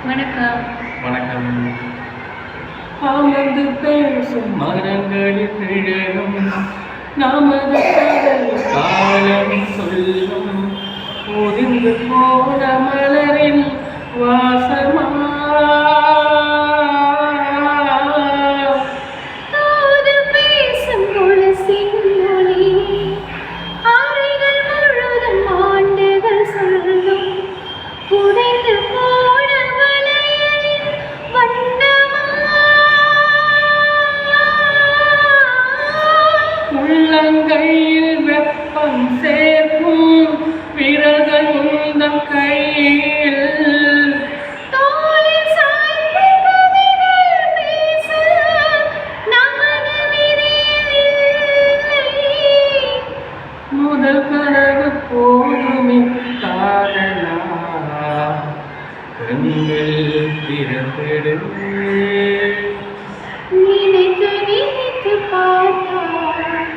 வணக்கம். வணக்கம். அமர்ந்து பேசும் மரங்களின் நிழலும் நமது கடல் காலம் சொல்லும் உதிர்ந்து போன மலரின் வாசமா தூது பேசும் கொலுசின் ஒலி ஆரைகள் முழுதும் ஆண்டுகள் சொல்லும் புதைந்து போன வளையலின் வண்ணமா உள்ளங்கையில் வெப்பம் சேர்க்கும் விரல்கள் உந்தன் கையில் தோளில் சாய்ந்து கதைகள் பேச நமது விதியில் இல்லை. முதல் கனவு போதுமே காதலா கண்கள் திறந்திடுமே நினைத்து நினைத்து பார்த்தால்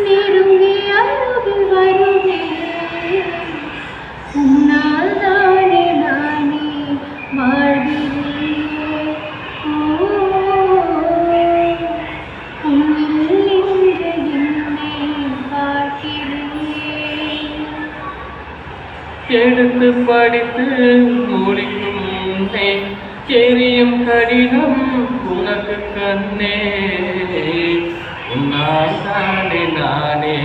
நெருங்கி அருகில் வருவே உன்னால் நானே நானே வாழ்கிறேன். உன்னில் இன்று என்னை பார்க்கிறேன். எடுத்து படித்து முடிக்கும் முன்னே எரியும் கடிதம் உனக்கு கண்ணே உன்னால் தானே நானே